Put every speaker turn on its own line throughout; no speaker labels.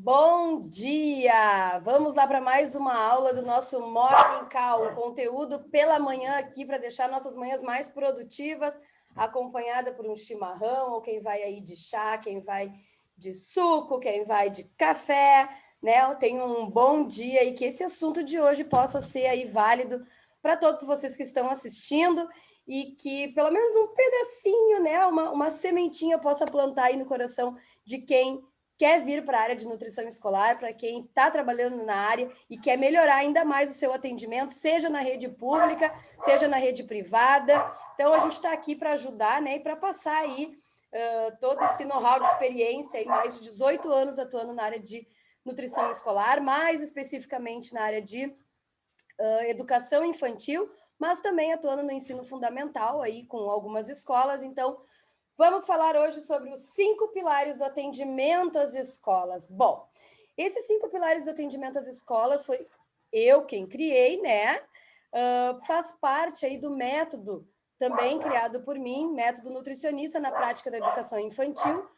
Bom dia! Vamos lá para mais uma aula do nosso Morning Call, conteúdo pela manhã aqui para deixar nossas manhãs mais produtivas, acompanhada por um chimarrão, ou quem vai aí de chá, quem vai de suco, quem vai de café, né? Tenham um bom dia e que esse assunto de hoje possa ser aí válido para todos vocês que estão assistindo e que pelo menos um pedacinho, né? Uma sementinha possa plantar aí no coração de quem quer vir para a área de nutrição escolar, para quem está trabalhando na área e quer melhorar ainda mais o seu atendimento, seja na rede pública, seja na rede privada. Então, a gente está aqui para ajudar, né, e para passar aí todo esse know-how de experiência, aí, mais de 18 anos atuando na área de nutrição escolar, mais especificamente na área de educação infantil, mas também atuando no ensino fundamental, aí com algumas escolas. Então, vamos falar hoje sobre os 5 pilares do atendimento às escolas. Bom, esses 5 pilares do atendimento às escolas foi eu quem criei, né? Faz parte aí do método também criado por mim, método nutricionista na prática da educação infantil. O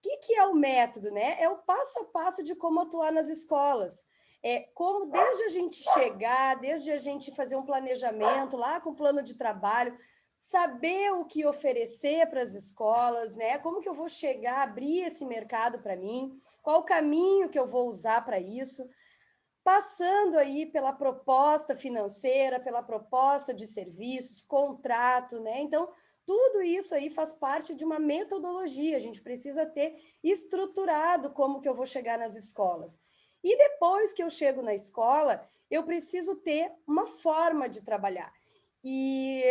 que é o método, né? É o passo a passo de como atuar nas escolas. É como desde a gente chegar, desde a gente fazer um planejamento lá com plano de trabalho, saber o que oferecer para as escolas, né? Como que eu vou chegar, abrir esse mercado para mim, qual o caminho que eu vou usar para isso, passando aí pela proposta financeira, pela proposta de serviços, contrato, né? Então, tudo isso aí faz parte de uma metodologia, a gente precisa ter estruturado como que eu vou chegar nas escolas. E depois que eu chego na escola, eu preciso ter uma forma de trabalhar. E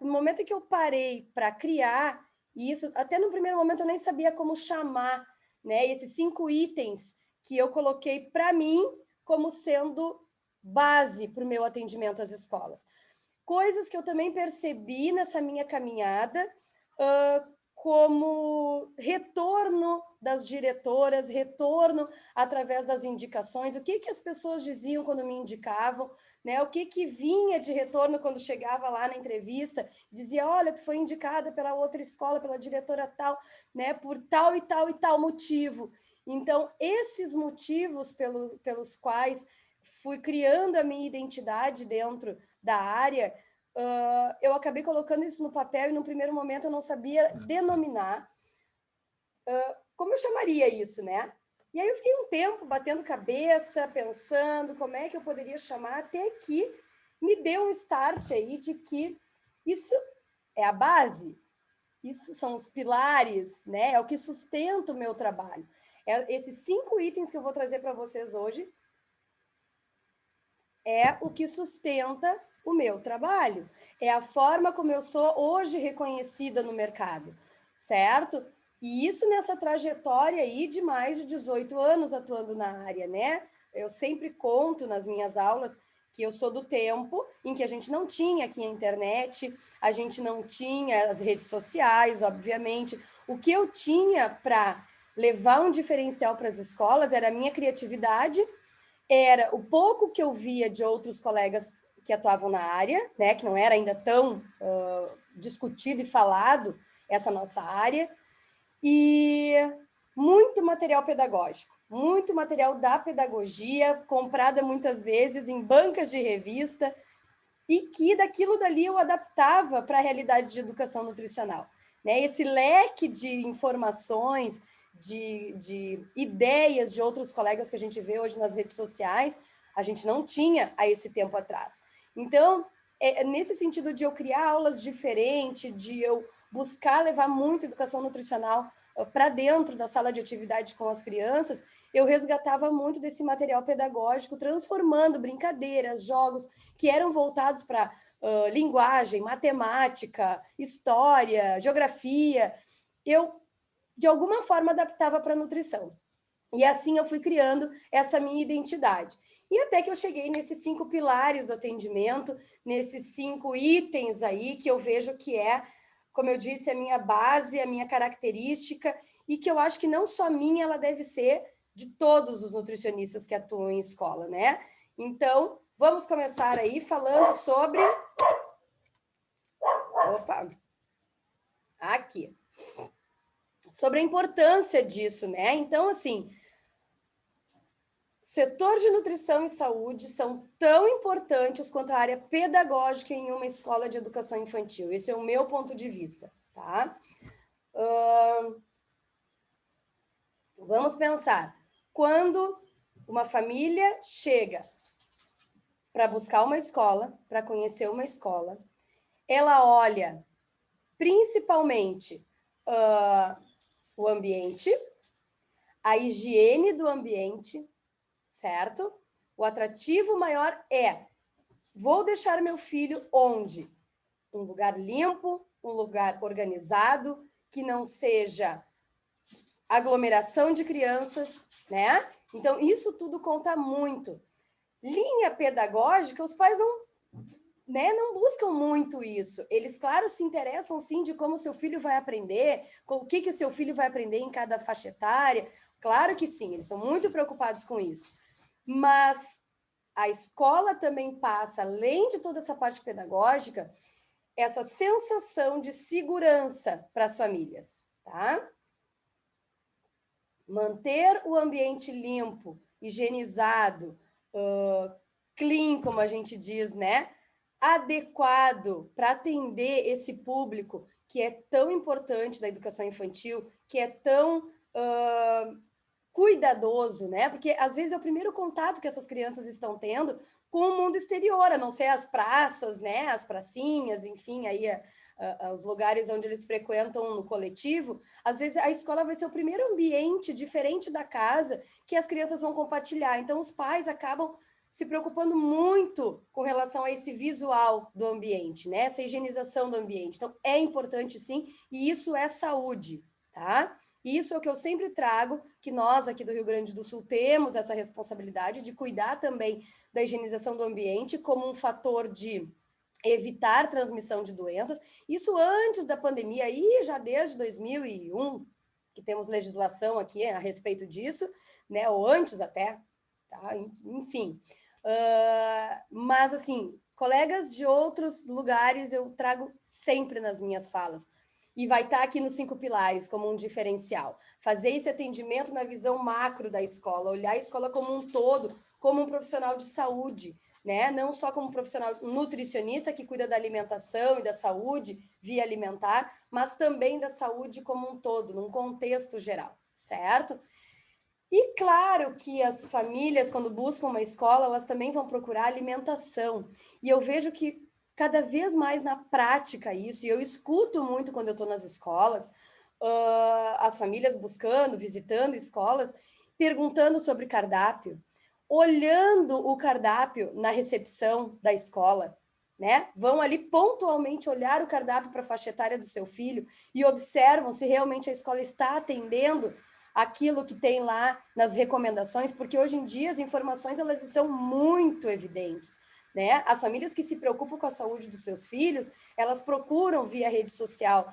no momento que eu parei para criar isso, até no primeiro momento eu nem sabia como chamar, né, esses 5 itens que eu coloquei para mim como sendo base para o meu atendimento às escolas. Coisas que eu também percebi nessa minha caminhada, como retorno das diretoras, retorno através das indicações, o que as pessoas diziam quando me indicavam, né? O que vinha de retorno quando chegava lá na entrevista, dizia, olha, tu foi indicada pela outra escola, pela diretora tal, né? Por tal e tal e tal motivo. Então, esses motivos pelos quais fui criando a minha identidade dentro da área, eu acabei colocando isso no papel e no primeiro momento eu não sabia denominar como eu chamaria isso, né? E aí eu fiquei um tempo batendo cabeça, pensando como é que eu poderia chamar, até que me deu um start aí de que isso é a base, isso são os pilares, né? É o que sustenta o meu trabalho. Esses 5 itens que eu vou trazer para vocês hoje é o que sustenta o meu trabalho. É a forma como eu sou hoje reconhecida no mercado, certo? E isso nessa trajetória aí de mais de 18 anos atuando na área, né? Eu sempre conto nas minhas aulas que eu sou do tempo em que a gente não tinha aqui a internet, a gente não tinha as redes sociais, obviamente. O que eu tinha para levar um diferencial para as escolas era a minha criatividade, era o pouco que eu via de outros colegas que atuavam na área, né, que não era ainda tão discutido e falado essa nossa área, e muito material pedagógico, muito material da pedagogia, comprada muitas vezes em bancas de revista, e que daquilo dali eu adaptava para a realidade de educação nutricional. Né? Esse leque de informações, de ideias de outros colegas que a gente vê hoje nas redes sociais, a gente não tinha há esse tempo atrás. Então, nesse sentido de eu criar aulas diferentes, de eu buscar levar muito educação nutricional para dentro da sala de atividade com as crianças, eu resgatava muito desse material pedagógico, transformando brincadeiras, jogos que eram voltados para linguagem, matemática, história, geografia. Eu, de alguma forma, adaptava para a nutrição. E assim eu fui criando essa minha identidade. E até que eu cheguei nesses 5 pilares do atendimento, nesses 5 itens aí que eu vejo que é, como eu disse, a minha base, a minha característica, e que eu acho que não só minha, ela deve ser de todos os nutricionistas que atuam em escola, né? Então, vamos começar aí falando sobre... Opa! Aqui. Sobre a importância disso, né? Então, assim, setor de nutrição e saúde são tão importantes quanto a área pedagógica em uma escola de educação infantil. Esse é o meu ponto de vista, tá? Vamos pensar. Quando uma família chega para buscar uma escola, para conhecer uma escola, ela olha principalmente o ambiente, a higiene do ambiente, certo? O atrativo maior é: vou deixar meu filho onde? Um lugar limpo, um lugar organizado, que não seja aglomeração de crianças, né? Então, isso tudo conta muito. Linha pedagógica, os pais não buscam muito isso. Eles, claro, se interessam, sim, de como o seu filho vai aprender, com o que o seu filho vai aprender em cada faixa etária. Claro que sim, eles são muito preocupados com isso. Mas a escola também passa, além de toda essa parte pedagógica, essa sensação de segurança para as famílias, tá? Manter o ambiente limpo, higienizado, clean, como a gente diz, né? Adequado para atender esse público que é tão importante da educação infantil, que é tão cuidadoso, né? Porque às vezes é o primeiro contato que essas crianças estão tendo com o mundo exterior, a não ser as praças, né? As pracinhas, enfim, aí os lugares onde eles frequentam no coletivo. Às vezes a escola vai ser o primeiro ambiente diferente da casa que as crianças vão compartilhar. Então os pais acabam se preocupando muito com relação a esse visual do ambiente, né? Essa higienização do ambiente. Então é importante sim, e isso é saúde, tá? E isso é o que eu sempre trago, que nós aqui do Rio Grande do Sul temos essa responsabilidade de cuidar também da higienização do ambiente como um fator de evitar transmissão de doenças. Isso antes da pandemia, aí já desde 2001, que temos legislação aqui a respeito disso, né? Ou antes até, tá? Enfim. Mas, assim, colegas de outros lugares eu trago sempre nas minhas falas. E vai estar aqui nos 5 pilares como um diferencial. Fazer esse atendimento na visão macro da escola, olhar a escola como um todo, como um profissional de saúde, né? Não só como um profissional nutricionista que cuida da alimentação e da saúde via alimentar, mas também da saúde como um todo, num contexto geral, certo? E claro que as famílias, quando buscam uma escola, elas também vão procurar alimentação. E eu vejo que cada vez mais na prática isso, e eu escuto muito quando eu estou nas escolas, as famílias buscando, visitando escolas, perguntando sobre cardápio, olhando o cardápio na recepção da escola, né? Vão ali pontualmente olhar o cardápio para a faixa etária do seu filho e observam se realmente a escola está atendendo aquilo que tem lá nas recomendações, porque hoje em dia as informações elas estão muito evidentes, né? As famílias que se preocupam com a saúde dos seus filhos, elas procuram via rede social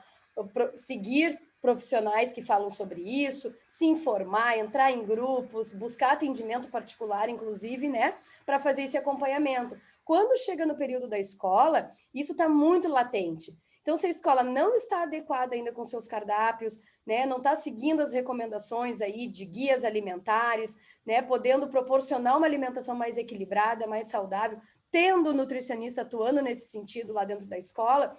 seguir profissionais que falam sobre isso, se informar, entrar em grupos, buscar atendimento particular, inclusive, né, para fazer esse acompanhamento. Quando chega no período da escola, isso está muito latente. Então, se a escola não está adequada ainda com seus cardápios, né, não está seguindo as recomendações aí de guias alimentares, né, podendo proporcionar uma alimentação mais equilibrada, mais saudável, tendo o nutricionista atuando nesse sentido lá dentro da escola,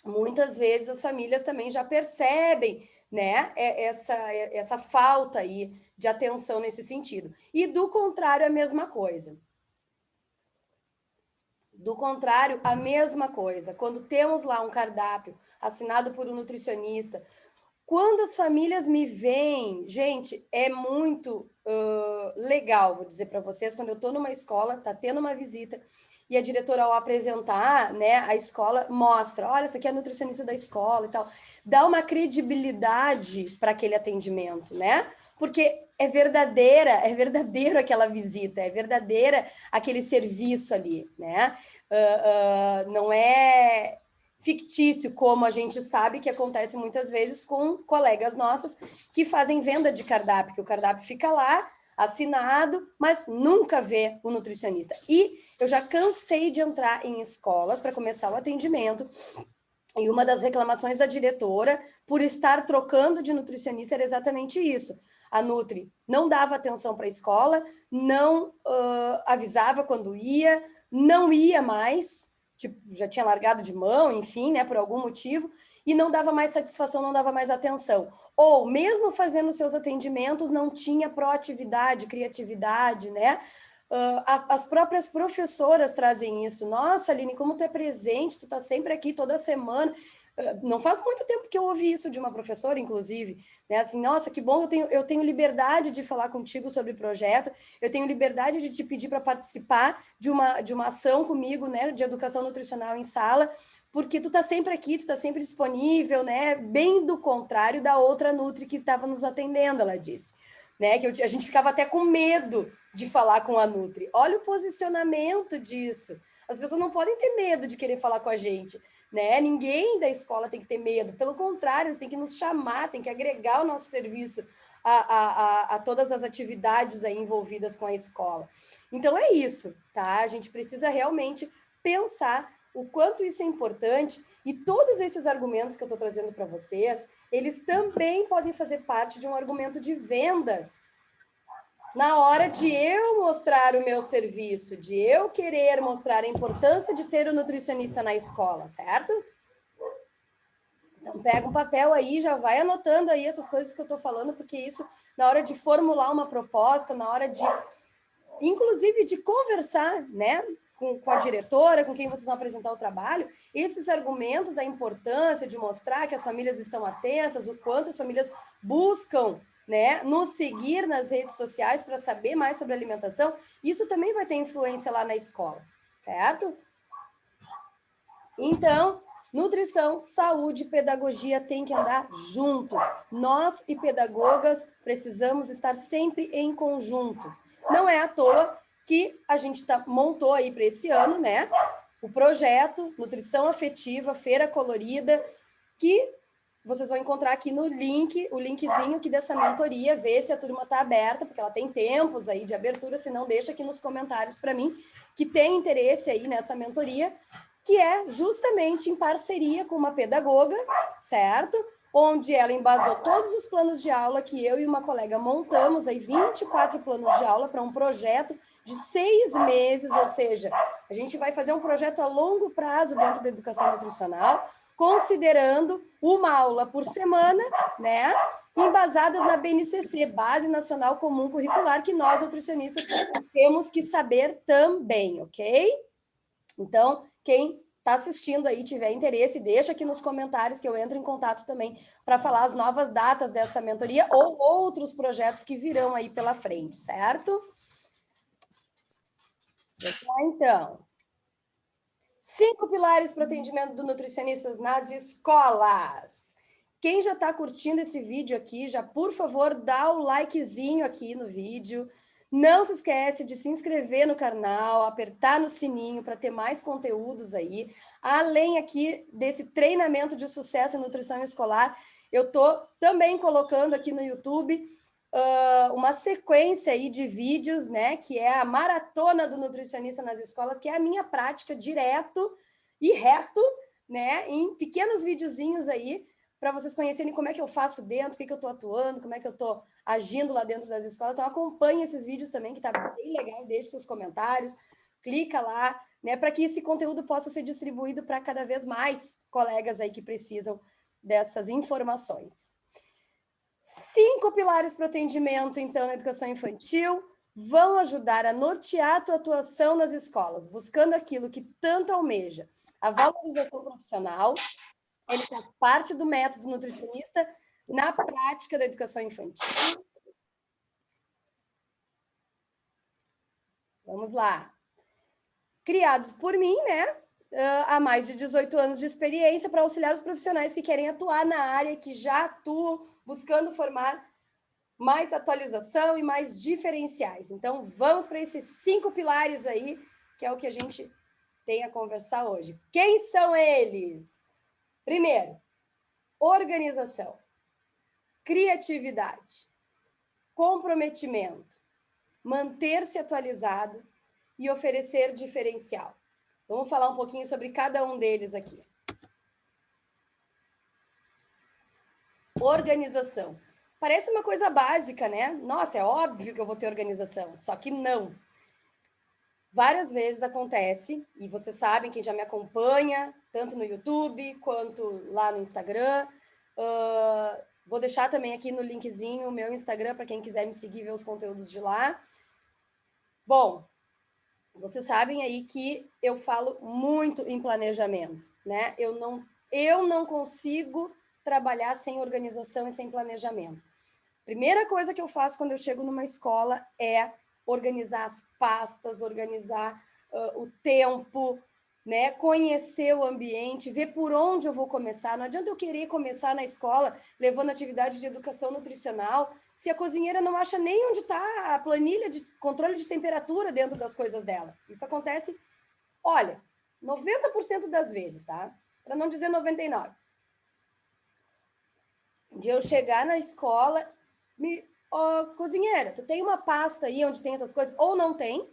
muitas vezes as famílias também já percebem, né, essa falta aí de atenção nesse sentido. E do contrário, a mesma coisa. Do contrário, a mesma coisa. Quando temos lá um cardápio assinado por um nutricionista, quando as famílias me veem, gente, é muito legal, vou dizer para vocês, quando eu estou numa escola, está tendo uma visita, e a diretora, ao apresentar, né, a escola, mostra, olha, essa aqui é a nutricionista da escola e tal, dá uma credibilidade para aquele atendimento, né? Porque é verdadeiro aquela visita, é verdadeira aquele serviço ali, né? Não é fictício, como a gente sabe que acontece muitas vezes com colegas nossas que fazem venda de cardápio, que o cardápio fica lá, assinado, mas nunca vê o nutricionista. E eu já cansei de entrar em escolas para começar o atendimento E uma das reclamações da diretora, por estar trocando de nutricionista, era exatamente isso. A Nutri não dava atenção para a escola, não avisava quando ia, não ia mais, tipo, já tinha largado de mão, enfim, né, por algum motivo, e não dava mais satisfação, não dava mais atenção. Ou, mesmo fazendo seus atendimentos, não tinha proatividade, criatividade, né? As próprias professoras trazem isso. Nossa, Aline, como tu é presente, tu tá sempre aqui toda semana. Não faz muito tempo que eu ouvi isso de uma professora, inclusive, né? Assim, nossa, que bom, eu tenho liberdade de falar contigo sobre o projeto, eu tenho liberdade de te pedir para participar de uma ação comigo, né, de educação nutricional em sala, porque tu tá sempre aqui, tu tá sempre disponível, né? Bem do contrário da outra Nutri que estava nos atendendo, ela disse, né? Que a gente ficava até com medo de falar com a Nutri. Olha o posicionamento disso. As pessoas não podem ter medo de querer falar com a gente, né? Ninguém da escola tem que ter medo. Pelo contrário, eles têm que nos chamar, tem que agregar o nosso serviço a todas as atividades aí envolvidas com a escola. Então é isso, tá? A gente precisa realmente pensar o quanto isso é importante, e todos esses argumentos que eu estou trazendo para vocês, eles também podem fazer parte de um argumento de vendas. Na hora de eu mostrar o meu serviço, de eu querer mostrar a importância de ter o nutricionista na escola, certo? Então, pega um papel aí, já vai anotando aí essas coisas que eu estou falando, porque isso, na hora de formular uma proposta, na hora de, inclusive, de conversar, né, com a diretora, com quem vocês vão apresentar o trabalho, esses argumentos da importância de mostrar que as famílias estão atentas, o quanto as famílias buscam, né, nos seguir nas redes sociais para saber mais sobre alimentação, isso também vai ter influência lá na escola, certo? Então, nutrição, saúde e pedagogia têm que andar junto. Nós e pedagogas precisamos estar sempre em conjunto. Não é à toa que a gente montou aí para esse ano, né, o projeto Nutrição Afetiva, Feira Colorida, que vocês vão encontrar aqui no link, o linkzinho aqui dessa mentoria, ver se a turma está aberta, porque ela tem tempos aí de abertura, se não, deixa aqui nos comentários para mim, que tem interesse aí nessa mentoria, que é justamente em parceria com uma pedagoga, certo? Onde ela embasou todos os planos de aula que eu e uma colega montamos, aí 24 planos de aula para um projeto de 6 meses, ou seja, a gente vai fazer um projeto a longo prazo dentro da educação nutricional, considerando uma aula por semana, né? Embasadas na BNCC, Base Nacional Comum Curricular, que nós, nutricionistas, temos que saber também, ok? Então, quem está assistindo aí, tiver interesse, deixa aqui nos comentários que eu entro em contato também para falar as novas datas dessa mentoria ou outros projetos que virão aí pela frente, certo? Então, 5 pilares para o atendimento do nutricionistas nas escolas. Quem já está curtindo esse vídeo aqui, já, por favor, dá o likezinho aqui no vídeo. Não se esquece de se inscrever no canal, apertar no sininho para ter mais conteúdos aí. Além aqui desse treinamento de sucesso em nutrição escolar, eu estou também colocando aqui no YouTube uma sequência aí de vídeos, né, que é a maratona do nutricionista nas escolas, que é a minha prática direto e reto, né, em pequenos videozinhos aí, para vocês conhecerem como é que eu faço dentro, o que eu estou atuando, como é que eu estou agindo lá dentro das escolas. Então, acompanhe esses vídeos também, que está bem legal, deixe seus comentários, clica lá, né, para que esse conteúdo possa ser distribuído para cada vez mais colegas aí que precisam dessas informações. 5 pilares para o atendimento, então, na educação infantil, vão ajudar a nortear a tua atuação nas escolas, buscando aquilo que tanto almeja, a valorização profissional. Ele faz parte do método nutricionista na prática da educação infantil. Vamos lá. Criados por mim, né? Há mais de 18 anos de experiência para auxiliar os profissionais que querem atuar na área, que já atuam, buscando formar mais atualização e mais diferenciais. Então, vamos para esses 5 pilares aí, que é o que a gente tem a conversar hoje. Quem são eles? Primeiro, organização, criatividade, comprometimento, manter-se atualizado e oferecer diferencial. Vamos falar um pouquinho sobre cada um deles aqui. Organização. Parece uma coisa básica, né? Nossa, é óbvio que eu vou ter organização, só que não. Várias vezes acontece, e vocês sabem, quem já me acompanha, tanto no YouTube quanto lá no Instagram. Vou deixar também aqui no linkzinho o meu Instagram para quem quiser me seguir e ver os conteúdos de lá. Bom, vocês sabem aí que eu falo muito em planejamento, né? Eu não consigo trabalhar sem organização e sem planejamento. Primeira coisa que eu faço quando eu chego numa escola é organizar as pastas, organizar o tempo, né? Conhecer o ambiente, ver por onde eu vou começar. Não adianta eu querer começar na escola levando atividade de educação nutricional se a cozinheira não acha nem onde está a planilha de controle de temperatura dentro das coisas dela. Isso acontece, olha, 90% das vezes, tá? Para não dizer 99%. De eu chegar na escola, cozinheira, tu tem uma pasta aí onde tem outras coisas? Ou não tem,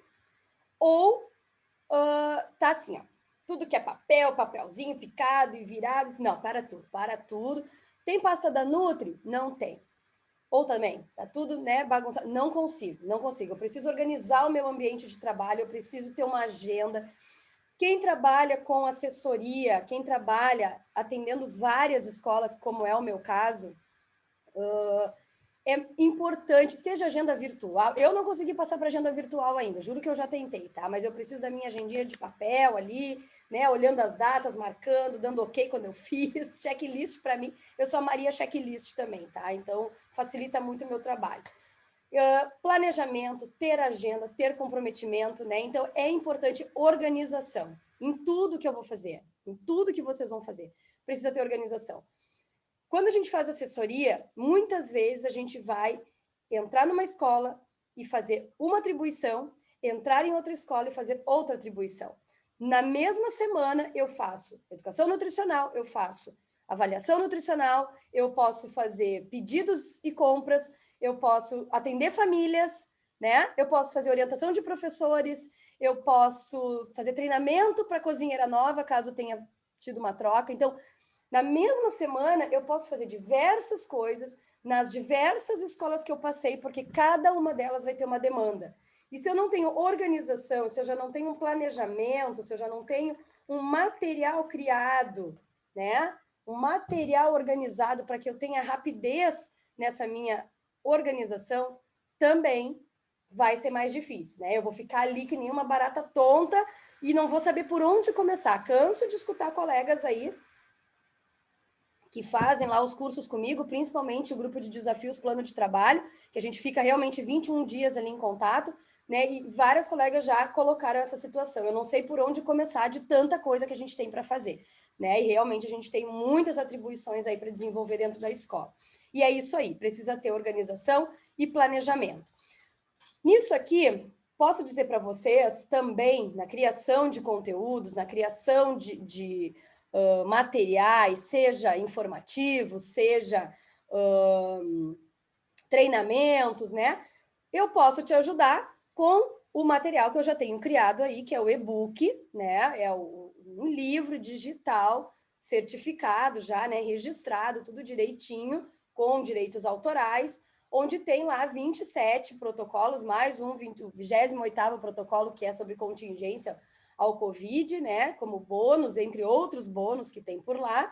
ou tá assim, ó, tudo que é papel, papelzinho picado e virado. Não, para tudo. Tem pasta da Nutri? Não tem. Ou também, tá tudo, né, bagunçado. Não consigo. Eu preciso organizar o meu ambiente de trabalho, eu preciso ter uma agenda. Quem trabalha com assessoria, quem trabalha atendendo várias escolas, como é o meu caso, é importante, seja agenda virtual. Eu não consegui passar para agenda virtual ainda, juro que eu já tentei, tá? Mas eu preciso da minha agendinha de papel ali, né? Olhando as datas, marcando, dando ok quando eu fiz. Checklist para mim, eu sou a Maria Checklist também, tá? Então facilita muito o meu trabalho. Planejamento, ter agenda, ter comprometimento, né? Então é importante organização em tudo que eu vou fazer, em tudo que vocês vão fazer. Precisa ter organização. Quando a gente faz assessoria, muitas vezes a gente vai entrar numa escola e fazer uma atribuição, entrar em outra escola e fazer outra atribuição. Na mesma semana, eu faço educação nutricional, eu faço avaliação nutricional, eu posso fazer pedidos e compras, eu posso atender famílias, né? Eu posso fazer orientação de professores, eu posso fazer treinamento para cozinheira nova, caso tenha tido uma troca. Então, na mesma semana, eu posso fazer diversas coisas nas diversas escolas que eu passei, porque cada uma delas vai ter uma demanda. E se eu não tenho organização, se eu já não tenho um planejamento, se eu já não tenho um material criado, né? Um material organizado para que eu tenha rapidez nessa minha organização, também vai ser mais difícil, né? Eu vou ficar ali que nem uma barata tonta e não vou saber por onde começar. Canso de escutar colegas aí que fazem lá os cursos comigo, principalmente o grupo de desafios Plano de Trabalho, que a gente fica realmente 21 dias ali em contato, né? E várias colegas já colocaram essa situação. Eu não sei por onde começar de tanta coisa que a gente tem para fazer, né? E realmente a gente tem muitas atribuições aí para desenvolver dentro da escola. E é isso aí, precisa ter organização e planejamento. Nisso aqui, posso dizer para vocês também, na criação de conteúdos, na criação de materiais, seja informativos, seja treinamentos, né? Eu posso te ajudar com o material que eu já tenho criado aí, que é o e-book, né? É um livro digital certificado já, né? Registrado, tudo direitinho, com direitos autorais, onde tem lá 27 protocolos, mais o 28º protocolo, que é sobre contingência ao Covid, né, como bônus, entre outros bônus que tem por lá.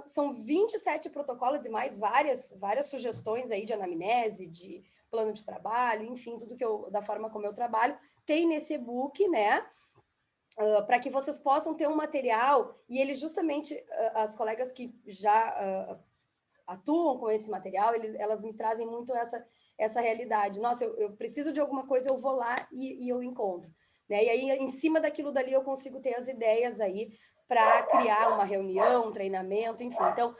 São 27 protocolos e mais várias sugestões aí de anamnese, de plano de trabalho, enfim, tudo que da forma como eu trabalho, tem nesse e-book, né, para que vocês possam ter um material, e ele justamente, as colegas que já atuam com esse material, elas me trazem muito essa realidade. Nossa, eu preciso de alguma coisa, eu vou lá e eu encontro. Né? E aí, em cima daquilo dali, eu consigo ter as ideias aí para criar uma reunião, um treinamento, enfim. Então,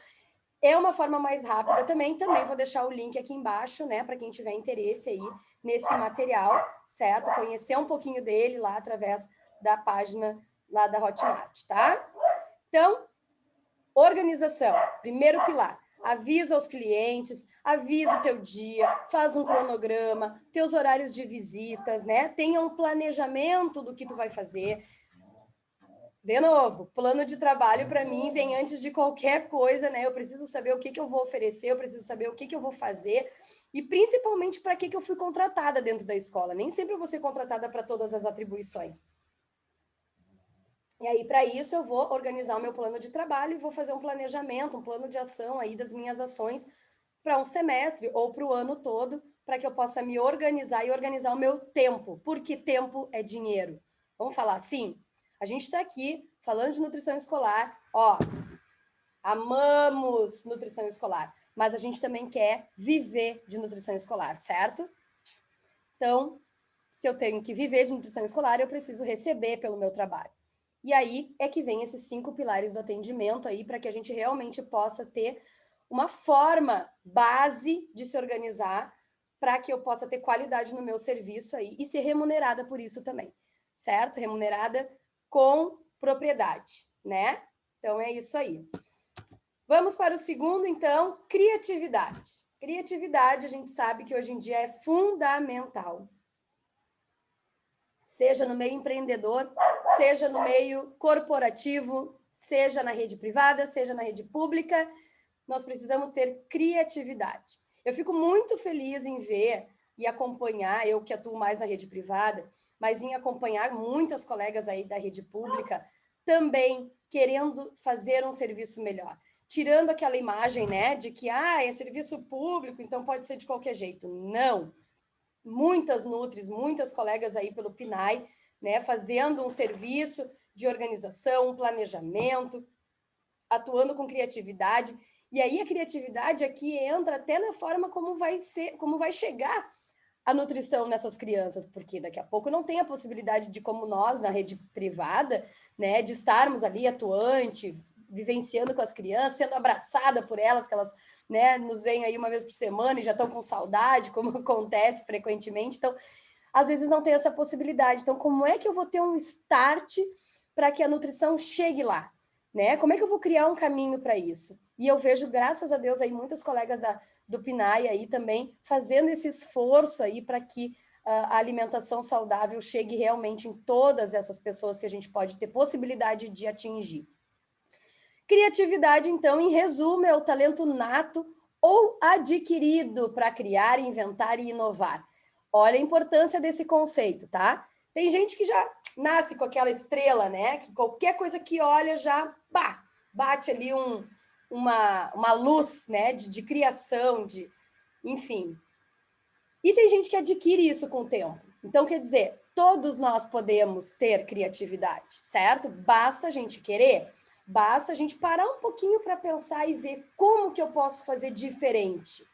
é uma forma mais rápida também. Também vou deixar o link aqui embaixo, né? Para quem tiver interesse aí nesse material, certo? Conhecer um pouquinho dele lá através da página lá da Hotmart, tá? Então, organização, primeiro pilar. Avisa aos clientes, avisa o teu dia, faz um cronograma, teus horários de visitas, né? Tenha um planejamento do que tu vai fazer. De novo, plano de trabalho para mim vem antes de qualquer coisa, né? Eu preciso saber o que eu vou oferecer, eu preciso saber o que eu vou fazer e principalmente para que eu fui contratada dentro da escola. Nem sempre eu vou ser contratada para todas as atribuições. E aí, para isso, eu vou organizar o meu plano de trabalho e vou fazer um planejamento, um plano de ação aí das minhas ações para um semestre ou para o ano todo, para que eu possa me organizar e organizar o meu tempo, porque tempo é dinheiro. Vamos falar assim? A gente está aqui falando de nutrição escolar, ó, amamos nutrição escolar, mas a gente também quer viver de nutrição escolar, certo? Então, se eu tenho que viver de nutrição escolar, eu preciso receber pelo meu trabalho. E aí é que vem esses 5 pilares do atendimento aí, para que a gente realmente possa ter uma forma base de se organizar para que eu possa ter qualidade no meu serviço aí e ser remunerada por isso também, certo? Remunerada com propriedade, né? Então é isso aí. Vamos para o segundo, então, criatividade. Criatividade, a gente sabe que hoje em dia é fundamental. Seja no meio empreendedor, seja no meio corporativo, seja na rede privada, seja na rede pública, nós precisamos ter criatividade. Eu fico muito feliz em ver e acompanhar, eu que atuo mais na rede privada, mas em acompanhar muitas colegas aí da rede pública também querendo fazer um serviço melhor. Tirando aquela imagem, né, de que é serviço público, então pode ser de qualquer jeito. Não. Muitas nutris, muitas colegas aí pelo PNAE, né, fazendo um serviço de organização, um planejamento, atuando com criatividade. E aí a criatividade aqui entra até na forma como vai chegar a nutrição nessas crianças, porque daqui a pouco não tem a possibilidade de, como nós na rede privada, né, de estarmos ali atuante, vivenciando com as crianças, sendo abraçada por elas, que elas, né, nos veem aí uma vez por semana e já estão com saudade, como acontece frequentemente. Então, às vezes não tem essa possibilidade. Então, como é que eu vou ter um start para que a nutrição chegue lá? Né? Como é que eu vou criar um caminho para isso? E eu vejo, graças a Deus, aí muitas colegas do PNAE aí também fazendo esse esforço aí para que a alimentação saudável chegue realmente em todas essas pessoas que a gente pode ter possibilidade de atingir. Criatividade, então, em resumo, é o talento nato ou adquirido para criar, inventar e inovar. Olha a importância desse conceito, tá? Tem gente que já nasce com aquela estrela, né? Que qualquer coisa que olha já bate ali uma luz, né? De criação, enfim. E tem gente que adquire isso com o tempo. Então, quer dizer, todos nós podemos ter criatividade, certo? Basta a gente querer, basta a gente parar um pouquinho para pensar e ver como que eu posso fazer diferente.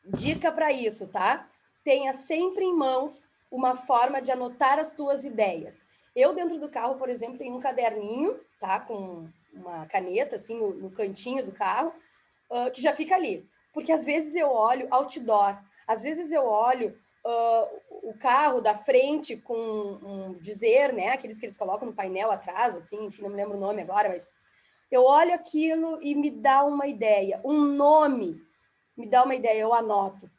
Dica para isso, tá? Tenha sempre em mãos uma forma de anotar as tuas ideias. Eu, dentro do carro, por exemplo, tenho um caderninho, tá? Com uma caneta, assim, no cantinho do carro, que já fica ali. Porque às vezes eu olho outdoor, às vezes eu olho o carro da frente com um dizer, né? Aqueles que eles colocam no painel atrás, assim, enfim, não me lembro o nome agora, mas eu olho aquilo e me dá uma ideia, um nome me dá uma ideia, eu anoto.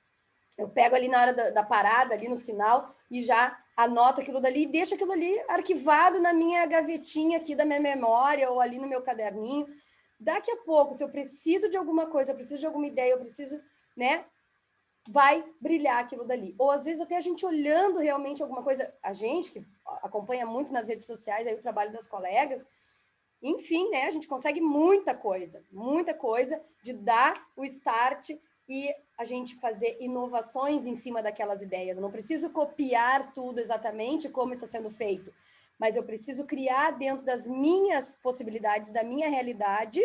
Eu pego ali na hora da parada, ali no sinal, e já anoto aquilo dali e deixo aquilo ali arquivado na minha gavetinha aqui da minha memória ou ali no meu caderninho. Daqui a pouco, se eu preciso de alguma coisa, eu preciso de alguma ideia, eu preciso, né? Vai brilhar aquilo dali. Ou às vezes até a gente olhando realmente alguma coisa, a gente que acompanha muito nas redes sociais aí o trabalho das colegas, enfim, né? A gente consegue muita coisa de dar o start e a gente fazer inovações em cima daquelas ideias. Eu não preciso copiar tudo exatamente como está sendo feito, mas eu preciso criar dentro das minhas possibilidades, da minha realidade,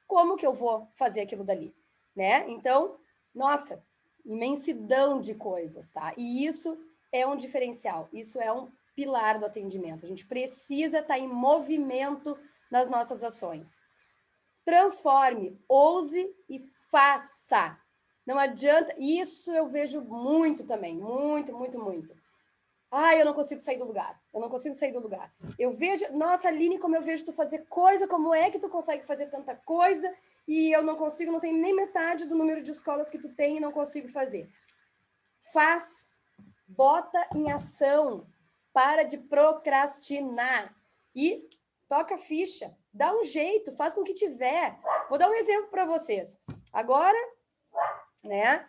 como que eu vou fazer aquilo dali, né? Então, nossa, imensidão de coisas, tá? E isso é um diferencial, isso é um pilar do atendimento. A gente precisa estar em movimento nas nossas ações. Transforme, ouse e faça. Não adianta, isso eu vejo muito também, muito. Eu não consigo sair do lugar, Eu vejo, nossa, Aline, como eu vejo tu fazer coisa, como é que tu consegue fazer tanta coisa e eu não consigo, não tenho nem metade do número de escolas que tu tem e não consigo fazer. Faz, bota em ação, para de procrastinar e toca a ficha, dá um jeito, faz com que tiver. Vou dar um exemplo para vocês. Agora, né,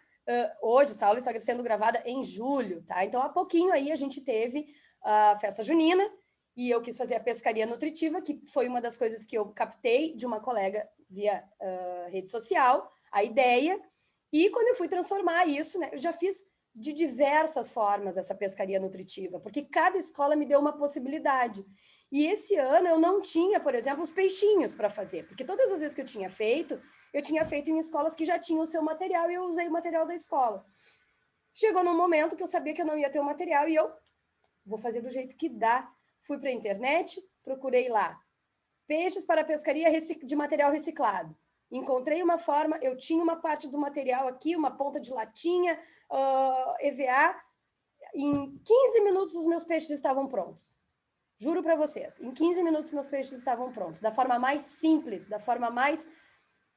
hoje essa aula está sendo gravada em julho, tá? Então, há pouquinho aí a gente teve a festa junina e eu quis fazer a pescaria nutritiva, que foi uma das coisas que eu captei de uma colega via rede social, a ideia, e quando eu fui transformar isso, né, eu já fiz de diversas formas essa pescaria nutritiva, porque cada escola me deu uma possibilidade. E esse ano eu não tinha, por exemplo, os peixinhos para fazer, porque todas as vezes que eu tinha feito em escolas que já tinham o seu material e eu usei o material da escola. Chegou num momento que eu sabia que eu não ia ter o material e eu vou fazer do jeito que dá. Fui para a internet, procurei lá peixes para pescaria de material reciclado. Encontrei uma forma, eu tinha uma parte do material aqui, uma ponta de latinha, EVA. Em 15 minutos os meus peixes estavam prontos. Juro para vocês, em 15 minutos meus peixes estavam prontos, da forma mais simples, da forma mais...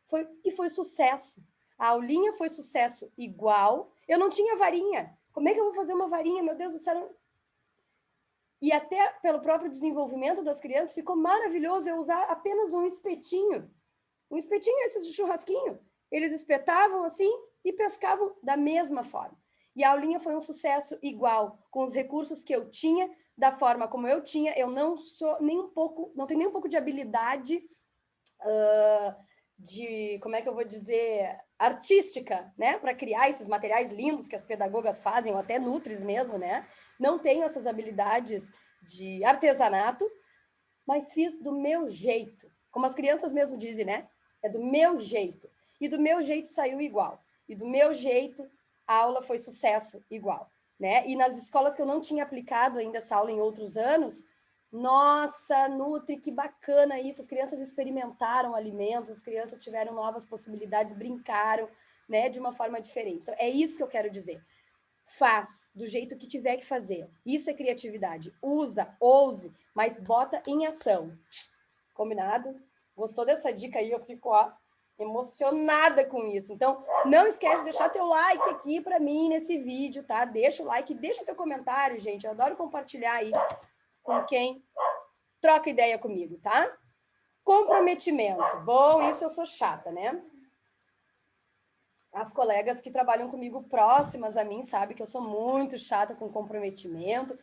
foi sucesso. A aulinha foi sucesso igual. Eu não tinha varinha. Como é que eu vou fazer uma varinha? Meu Deus do céu. E até pelo próprio desenvolvimento das crianças, ficou maravilhoso eu usar apenas um espetinho. Um espetinho, esses de churrasquinho. Eles espetavam assim e pescavam da mesma forma. E a aulinha foi um sucesso igual, com os recursos que eu tinha, da forma como eu tinha. Eu não sou nem um pouco, não tenho nem um pouco de habilidade de, como é que eu vou dizer, artística, né, para criar esses materiais lindos que as pedagogas fazem, ou até nutris mesmo, né? Não tenho essas habilidades de artesanato, mas fiz do meu jeito. Como as crianças mesmo dizem, né? É do meu jeito. E do meu jeito saiu igual. E do meu jeito a aula foi sucesso igual, né? E nas escolas que eu não tinha aplicado ainda essa aula em outros anos, nossa, Nutri, que bacana isso. As crianças experimentaram alimentos, as crianças tiveram novas possibilidades, brincaram, né, de uma forma diferente. Então, é isso que eu quero dizer. Faz do jeito que tiver que fazer. Isso é criatividade. Usa, ouse, mas bota em ação. Combinado? Gostou dessa dica aí? Eu fico emocionada com isso. Então, não esquece de deixar teu like aqui para mim nesse vídeo, tá? Deixa o like, deixa teu comentário, gente. Eu adoro compartilhar aí com quem troca ideia comigo, tá? Comprometimento. Bom, isso eu sou chata, né? As colegas que trabalham comigo próximas a mim sabem que eu sou muito chata com comprometimento.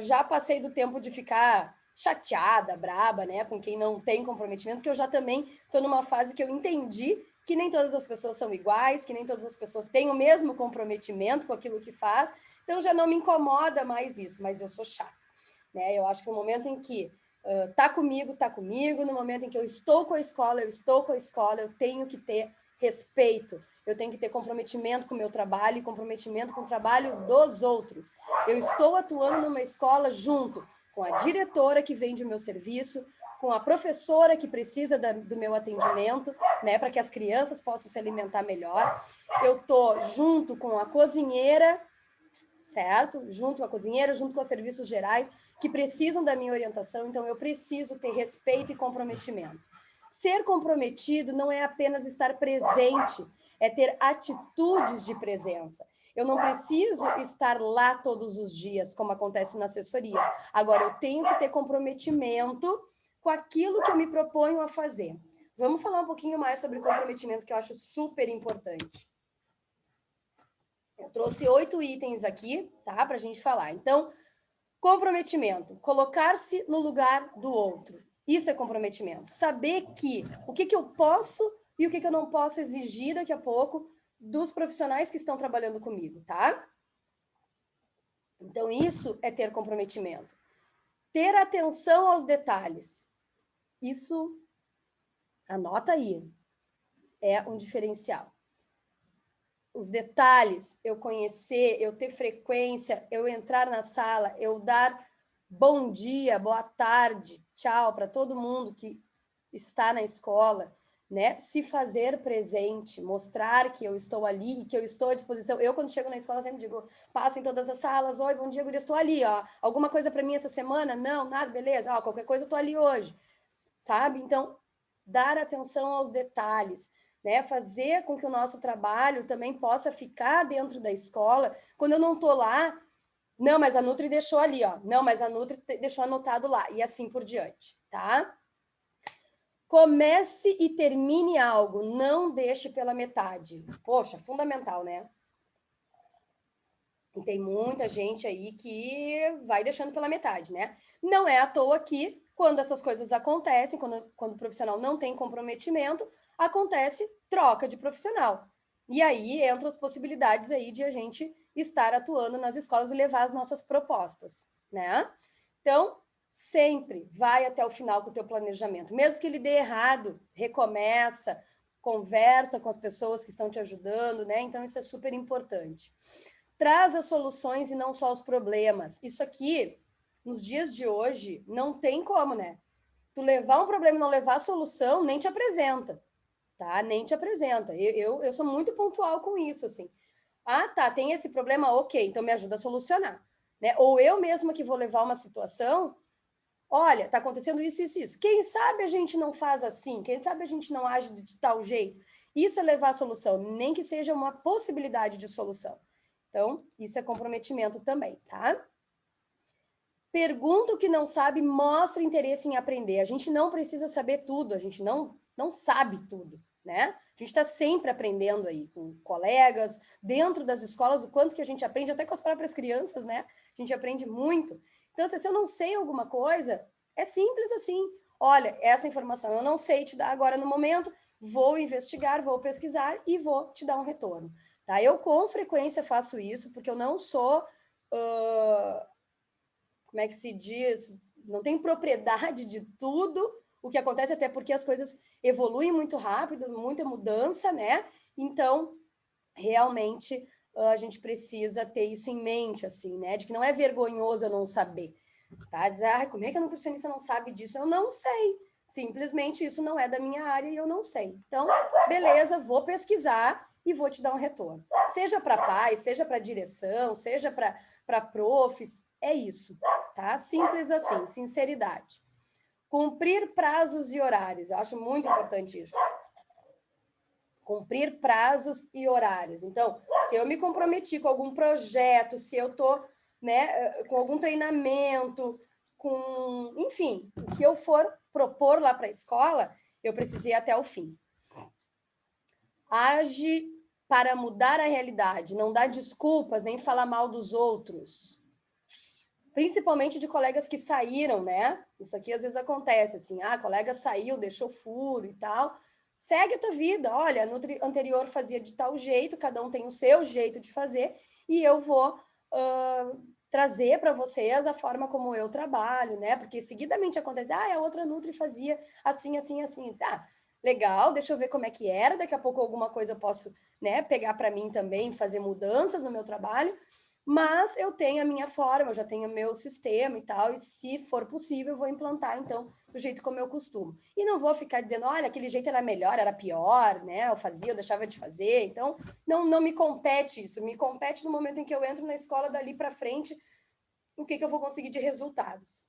Já passei do tempo de ficar chateada, braba, né, com quem não tem comprometimento, que eu já também estou numa fase que eu entendi que nem todas as pessoas são iguais, que nem todas as pessoas têm o mesmo comprometimento com aquilo que faz, então já não me incomoda mais isso, mas eu sou chata, né? Eu acho que no momento em que tá comigo, no momento em que eu estou com a escola, eu tenho que ter respeito, eu tenho que ter comprometimento com o meu trabalho e comprometimento com o trabalho dos outros. Eu estou atuando numa escola junto com a diretora que vende o meu serviço, com a professora que precisa do meu atendimento, né, para que as crianças possam se alimentar melhor. Eu estou junto com a cozinheira, certo? Junto com a cozinheira, junto com os serviços gerais que precisam da minha orientação, então eu preciso ter respeito e comprometimento. Ser comprometido não é apenas estar presente, é ter atitudes de presença. Eu não preciso estar lá todos os dias, como acontece na assessoria. Agora, eu tenho que ter comprometimento com aquilo que eu me proponho a fazer. Vamos falar um pouquinho mais sobre comprometimento, que eu acho super importante. Eu trouxe 8 itens aqui, tá, para a gente falar. Então, comprometimento, colocar-se no lugar do outro. Isso é comprometimento. Saber o que eu posso e o que eu não posso exigir daqui a pouco dos profissionais que estão trabalhando comigo, tá? Então, isso é ter comprometimento. Ter atenção aos detalhes. Isso, anota aí, é um diferencial. Os detalhes, eu conhecer, eu ter frequência, eu entrar na sala, eu dar bom dia, boa tarde, tchau para todo mundo que está na escola, né? Se fazer presente, mostrar que eu estou ali e que eu estou à disposição. Eu, quando chego na escola, sempre digo, passo em todas as salas, oi, bom dia, guria, estou ali, ó. Alguma coisa para mim essa semana? Não, nada, beleza. Ó, qualquer coisa, eu estou ali hoje, sabe? Então, dar atenção aos detalhes, né? Fazer com que o nosso trabalho também possa ficar dentro da escola. Quando eu não estou lá, Não, mas a Nutri deixou ali, ó. Não, mas a Nutri deixou anotado lá. E assim por diante, tá? Comece e termine algo, não deixe pela metade. Poxa, fundamental, né? E tem muita gente aí que vai deixando pela metade, né? Não é à toa que, quando essas coisas acontecem, quando o profissional não tem comprometimento, acontece troca de profissional. E aí entram as possibilidades aí de a gente estar atuando nas escolas e levar as nossas propostas, né? Então, sempre vai até o final com o teu planejamento. Mesmo que ele dê errado, recomeça, conversa com as pessoas que estão te ajudando, né? Então, isso é super importante. Traz as soluções e não só os problemas. Isso aqui, nos dias de hoje, não tem como, né? Tu levar um problema e não levar a solução, nem te apresenta, tá? Nem te apresenta. Eu sou muito pontual com isso, assim. Ah, tá, tem esse problema, ok, então me ajuda a solucionar. Né? Ou eu mesma que vou levar uma situação, olha, tá acontecendo isso, isso, isso. Quem sabe a gente não faz assim? Quem sabe a gente não age de tal jeito? Isso é levar a solução, nem que seja uma possibilidade de solução. Então, isso é comprometimento também, tá? Pergunta o que não sabe, mostra interesse em aprender. A gente não precisa saber tudo, a gente não sabe tudo, né? A gente está sempre aprendendo aí com colegas, dentro das escolas, o quanto que a gente aprende, até com as próprias crianças, né? A gente aprende muito. Então, se eu não sei alguma coisa, é simples assim. Olha, essa informação eu não sei te dar agora no momento, vou investigar, vou pesquisar e vou te dar um retorno. Tá? Eu, com frequência, faço isso, porque eu não sou... como é que se diz? Não tenho propriedade de tudo o que acontece, até porque as coisas evoluem muito rápido, muita mudança, né? Então, realmente, a gente precisa ter isso em mente, assim, né? De que não é vergonhoso eu não saber, tá? Dizer, ah, como é que a nutricionista não sabe disso? Eu não sei. Simplesmente isso não é da minha área e eu não sei. Então, beleza, vou pesquisar e vou te dar um retorno. Seja para pais, seja para direção, seja para profs, é isso, tá? Simples assim, sinceridade. Cumprir prazos e horários, eu acho muito importante isso. Cumprir prazos e horários. Então, se eu me comprometi com algum projeto, se eu tô, né, com algum treinamento, com, enfim, o que eu for propor lá para a escola, eu preciso ir até o fim. Age para mudar a realidade, não dá desculpas, nem falar mal dos outros. Principalmente de colegas que saíram, né? Isso aqui às vezes acontece, assim, ah, colega saiu, deixou furo e tal. Segue a tua vida, olha, no anterior fazia de tal jeito, cada um tem o seu jeito de fazer, e eu vou trazer para vocês a forma como eu trabalho, né? Porque seguidamente acontece, ah, a outra Nutri fazia assim, assim, assim. Ah, legal, deixa eu ver como é que era, daqui a pouco alguma coisa eu posso, né, pegar para mim também, fazer mudanças no meu trabalho, mas eu tenho a minha forma, eu já tenho o meu sistema e tal, e se for possível, eu vou implantar, então, do jeito como eu costumo. E não vou ficar dizendo, olha, aquele jeito era melhor, era pior, né? Eu fazia, eu deixava de fazer. Então, não me compete isso. Me compete no momento em que eu entro na escola, dali para frente, o que eu vou conseguir de resultados.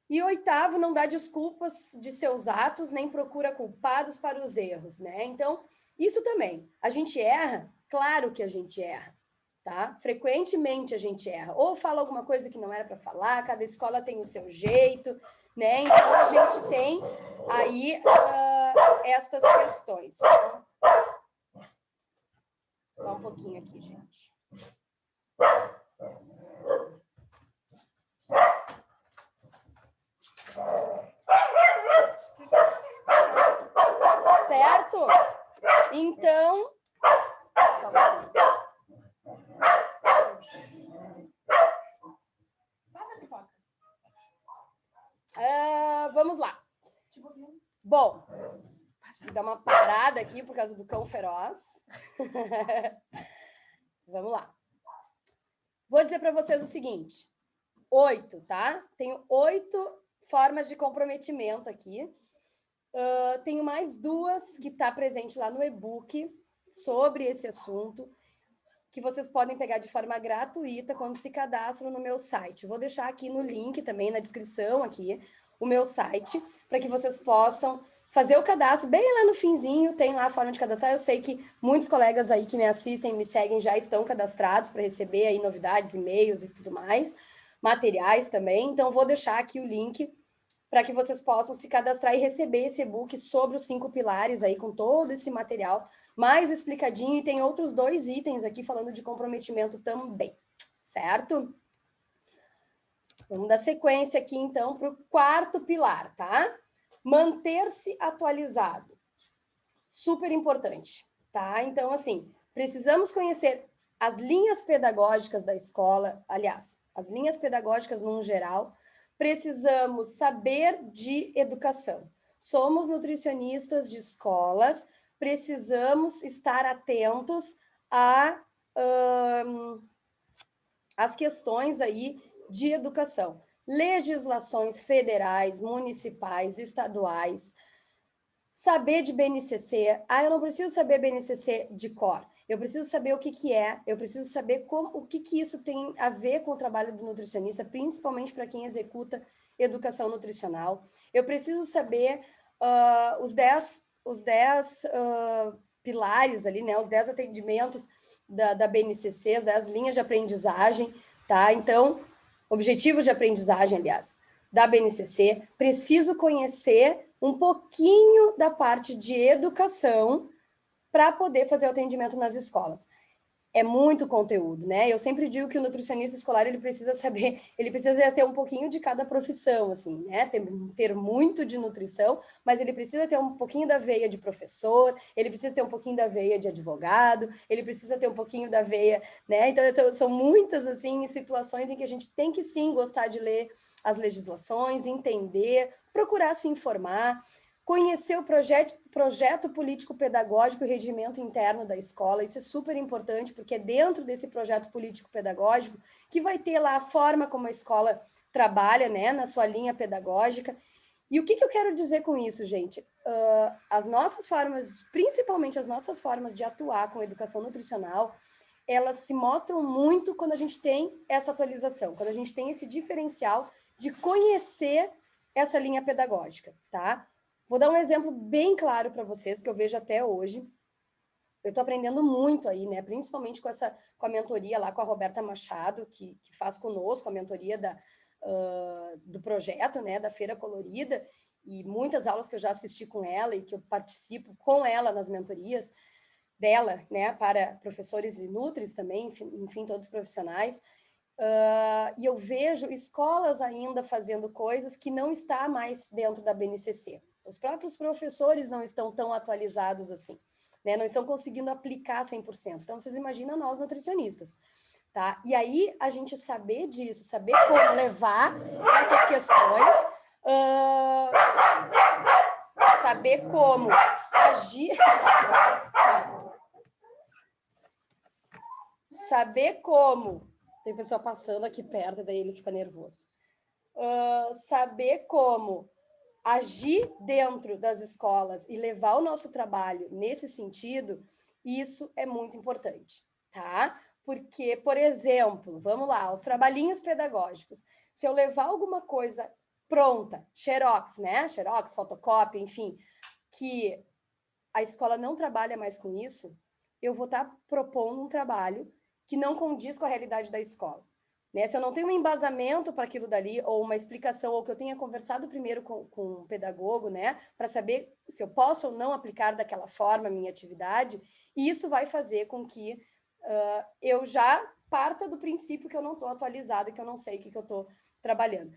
E oitavo, não dá desculpas de seus atos, nem procura culpados para os erros, né? Então, isso também. A gente erra? Claro que a gente erra. Tá? Frequentemente a gente erra, ou fala alguma coisa que não era para falar, cada escola tem o seu jeito, né? Então a gente tem aí estas questões. Só um pouquinho aqui, gente. Certo? Então, só um pouquinho. Vamos lá. Bom, vou dar uma parada aqui por causa do cão feroz. Vamos lá. Vou dizer para vocês o seguinte: 8, tá? Tenho 8 formas de comprometimento aqui. Tenho mais 2 que está presente lá no e-book sobre esse assunto, que vocês podem pegar de forma gratuita quando se cadastram no meu site. Vou deixar aqui no link também, na descrição aqui, o meu site, para que vocês possam fazer o cadastro, bem lá no finzinho, tem lá a forma de cadastrar. Eu sei que muitos colegas aí que me assistem, me seguem, já estão cadastrados para receber aí novidades, e-mails e tudo mais, materiais também. Então, vou deixar aqui o link para que vocês possam se cadastrar e receber esse e-book sobre os 5 pilares aí, com todo esse material mais explicadinho. E tem outros 2 itens aqui falando de comprometimento também, certo? Vamos dar sequência aqui, então, para o 4º pilar, tá? Manter-se atualizado. Super importante, tá? Então, assim, precisamos conhecer as linhas pedagógicas da escola, aliás, as linhas pedagógicas no geral, precisamos saber de educação. Somos nutricionistas de escolas, precisamos estar atentos às questões aí de educação. Legislações federais, municipais, estaduais, saber de BNCC. Eu não preciso saber BNCC de cor. Eu preciso saber o que é, eu preciso saber o que isso tem a ver com o trabalho do nutricionista, principalmente para quem executa educação nutricional. Eu preciso saber os 10 pilares ali, né? Os 10 atendimentos da BNCC, as 10 linhas de aprendizagem, tá? Então, objetivos de aprendizagem, aliás, da BNCC. Preciso conhecer um pouquinho da parte de educação para poder fazer o atendimento nas escolas. É muito conteúdo, né? Eu sempre digo que o nutricionista escolar, ele precisa saber, ele precisa ter um pouquinho de cada profissão, assim, né? Ter muito de nutrição, mas ele precisa ter um pouquinho da veia de professor, ele precisa ter um pouquinho da veia de advogado, ele precisa ter um pouquinho da veia, né? Então, são muitas, assim, situações em que a gente tem que, sim, gostar de ler as entender, procurar se informar, conhecer o projeto político-pedagógico e regimento interno da escola. Isso é super importante, porque é dentro desse projeto político-pedagógico que vai ter lá a forma como a escola trabalha, né, na sua linha pedagógica. E o que eu quero dizer com isso, gente? As nossas formas, principalmente as nossas formas de atuar com a educação nutricional, elas se mostram muito quando a gente tem essa atualização, quando a gente tem esse diferencial de conhecer essa linha pedagógica, tá? Vou dar um exemplo bem claro para vocês, que eu vejo até hoje. Eu estou aprendendo muito aí, né? Principalmente com a mentoria lá com a Roberta Machado, que faz conosco a mentoria do projeto, né? Da Feira Colorida, e muitas aulas que eu já assisti com ela e que eu participo com ela nas mentorias dela, né? Para professores e nutris também, enfim, todos os profissionais. E eu vejo escolas ainda fazendo coisas que não está mais dentro da BNCC. Os próprios professores não estão tão atualizados assim, né? Não estão conseguindo aplicar 100%. Então, vocês imaginam nós, nutricionistas, tá? E aí, a gente saber disso, saber como levar essas questões, saber como agir, saber como... Tem pessoa passando aqui perto, daí ele fica nervoso. Saber como agir dentro das escolas e levar o nosso trabalho nesse sentido, isso é muito importante, tá? Porque, por exemplo, vamos lá, os trabalhinhos pedagógicos. Se eu levar alguma coisa pronta, xerox, né? Xerox, fotocópia, enfim, que a escola não trabalha mais com isso, eu vou estar propondo um trabalho que não condiz com a realidade da escola. Né? Se eu não tenho um embasamento para aquilo dali, ou uma explicação, ou que eu tenha conversado primeiro com o pedagogo, né, para saber se eu posso ou não aplicar daquela forma a minha atividade, isso vai fazer com que eu já parta do princípio que eu não estou atualizada, que eu não sei o que eu estou trabalhando.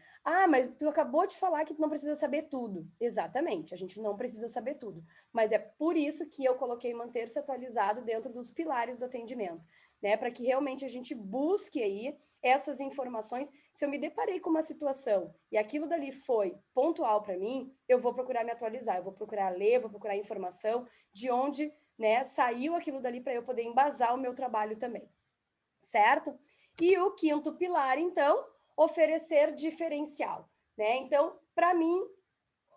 Mas tu acabou de falar que tu não precisa saber tudo. Exatamente, a gente não precisa saber tudo. Mas é por isso que eu coloquei manter-se atualizado dentro dos pilares do atendimento, né? Para que realmente a gente busque aí essas informações. Se eu me deparei com uma situação e aquilo dali foi pontual para mim, eu vou procurar me atualizar, eu vou procurar ler, vou procurar informação de onde, né, saiu aquilo dali para eu poder embasar o meu trabalho também. Certo? E o 5º pilar, então, oferecer diferencial, né? Então, para mim,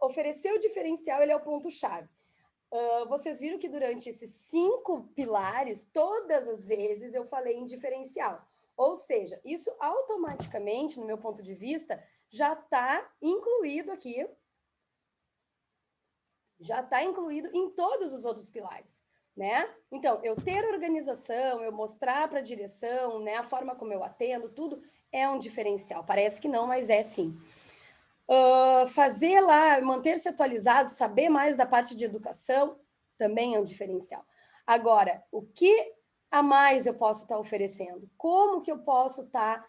oferecer o diferencial, ele é o ponto-chave. Vocês viram que durante esses 5 pilares, todas as vezes eu falei em diferencial. Ou seja, isso automaticamente, no meu ponto de vista, já está incluído aqui já está incluído em todos os outros pilares, né? Então, eu ter organização, eu mostrar para a direção, né, a forma como eu atendo, tudo é um diferencial. Parece que não, mas é sim. Fazer lá, manter-se atualizado, saber mais da parte de educação, também é um diferencial. Agora, o que a mais eu posso estar oferecendo? Como que eu posso estar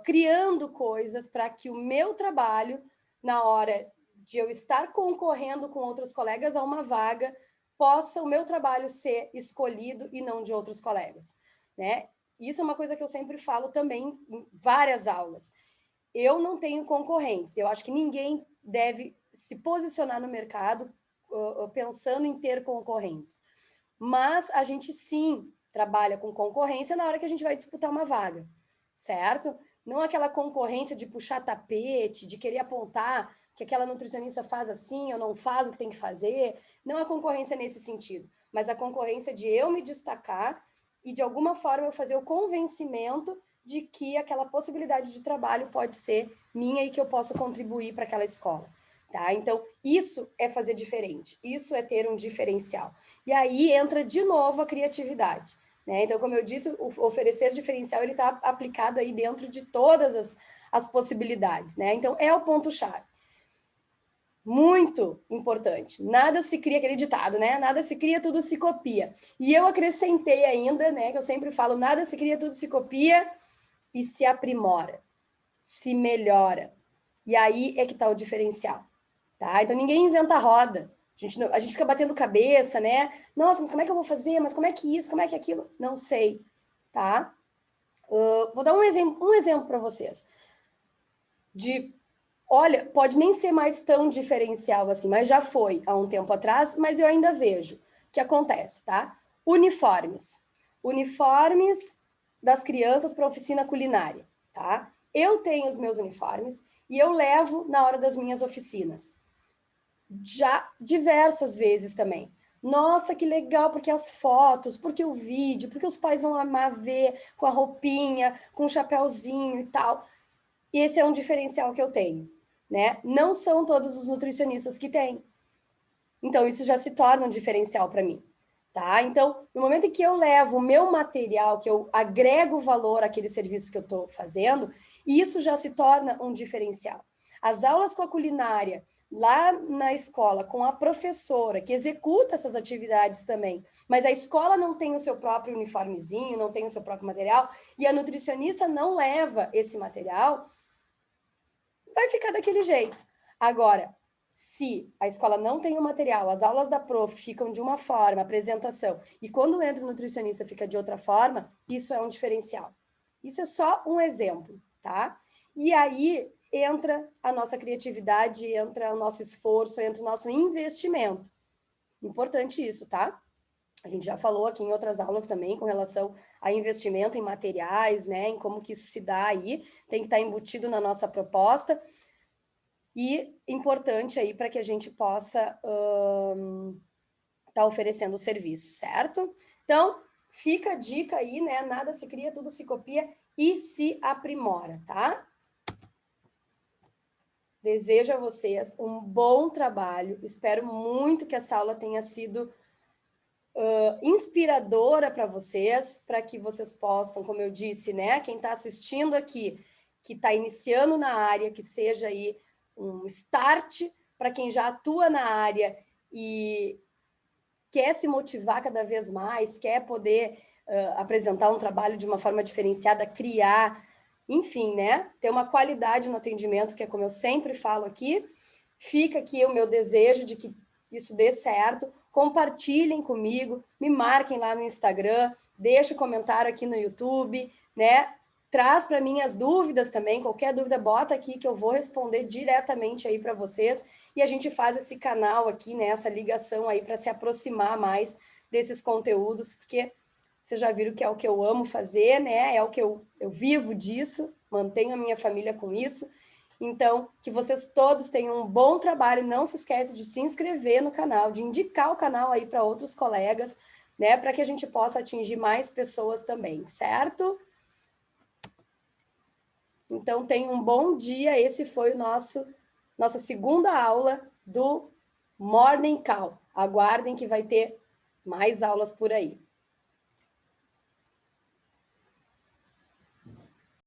criando coisas para que o meu trabalho, na hora de eu estar concorrendo com outros colegas a uma vaga, possa o meu trabalho ser escolhido e não de outros colegas, né? Isso é uma coisa que eu sempre falo também em várias aulas. Eu não tenho concorrência. Eu acho que ninguém deve se posicionar no mercado pensando em ter concorrentes. Mas a gente sim trabalha com concorrência na hora que a gente vai disputar uma vaga, certo? Não aquela concorrência de puxar tapete, de querer apontar que aquela nutricionista faz assim ou não faz o que tem que fazer. Não a concorrência nesse sentido, mas a concorrência de eu me destacar e, de alguma forma, eu fazer o convencimento de que aquela possibilidade de trabalho pode ser minha e que eu posso contribuir para aquela escola. Tá? Então, isso é fazer diferente, isso é ter um diferencial. E aí entra de novo a criatividade. Né? Então, como eu disse, o oferecer diferencial ele está aplicado aí dentro de todas as possibilidades. Né? Então, é o ponto-chave. Muito importante. Nada se cria, aquele ditado, né? Nada se cria, tudo se copia. E eu acrescentei ainda, né? Que eu sempre falo, nada se cria, tudo se copia e se aprimora, se melhora. E aí é que está o diferencial. Tá? Então ninguém inventa a roda. A gente fica batendo cabeça, né? Nossa, mas como é que eu vou fazer? Mas como é que isso? Como é que aquilo? Não sei. Tá? Vou dar um exemplo para vocês. Olha, pode nem ser mais tão diferencial assim, mas já foi há um tempo atrás, mas eu ainda vejo o que acontece, tá? Uniformes. Uniformes das crianças para oficina culinária, tá? Eu tenho os meus uniformes e eu levo na hora das minhas oficinas. Já diversas vezes também. Nossa, que legal, porque as fotos, porque o vídeo, porque os pais vão amar ver com a roupinha, com o chapéuzinho e tal. E esse é um diferencial que eu tenho, né? Não são todos os nutricionistas que têm. Então, isso já se torna um diferencial para mim, tá? Então, no momento em que eu levo o meu material, que eu agrego valor àquele serviço que eu estou fazendo, isso já se torna um diferencial. As aulas com a culinária, lá na escola, com a professora, que executa essas atividades também, mas a escola não tem o seu próprio uniformezinho, não tem o seu próprio material, e a nutricionista não leva esse material, vai ficar daquele jeito. Agora, se a escola não tem o material, as aulas da prof ficam de uma forma, a apresentação, e quando entra o nutricionista fica de outra forma, isso é um diferencial. Isso é só um exemplo, tá? E aí entra a nossa criatividade, entra o nosso esforço, entra o nosso investimento. Importante isso, tá? A gente já falou aqui em outras aulas também com relação a investimento em materiais, né? Em como que isso se dá aí, tem que estar embutido na nossa proposta. E importante aí para que a gente possa estar oferecendo o serviço, certo? Então, fica a dica aí, né? Nada se cria, tudo se copia e se aprimora, tá? Desejo a vocês um bom trabalho. Espero muito que essa aula tenha sido inspiradora para vocês, para que vocês possam, como eu disse, né? Quem está assistindo aqui, que está iniciando na área, que seja aí um start para quem já atua na área e quer se motivar cada vez mais, quer poder apresentar um trabalho de uma forma diferenciada, criar, enfim, né? Ter uma qualidade no atendimento, que é como eu sempre falo aqui. Fica aqui o meu desejo de que isso dê certo. Compartilhem comigo, me marquem lá no Instagram, deixe um comentário aqui no YouTube, né? Traz para mim as dúvidas também, qualquer dúvida bota aqui que eu vou responder diretamente aí para vocês e a gente faz esse canal aqui, né, essa ligação aí para se aproximar mais desses conteúdos, porque vocês já viram que é o que eu amo fazer, né? É o que eu vivo disso, mantenho a minha família com isso. Então, que vocês todos tenham um bom trabalho. Não se esquece de se inscrever no canal, de indicar o canal aí para outros colegas, né? Para que a gente possa atingir mais pessoas também, certo? Então, tenham um bom dia. Esse foi o nossa segunda aula do Morning Call. Aguardem que vai ter mais aulas por aí.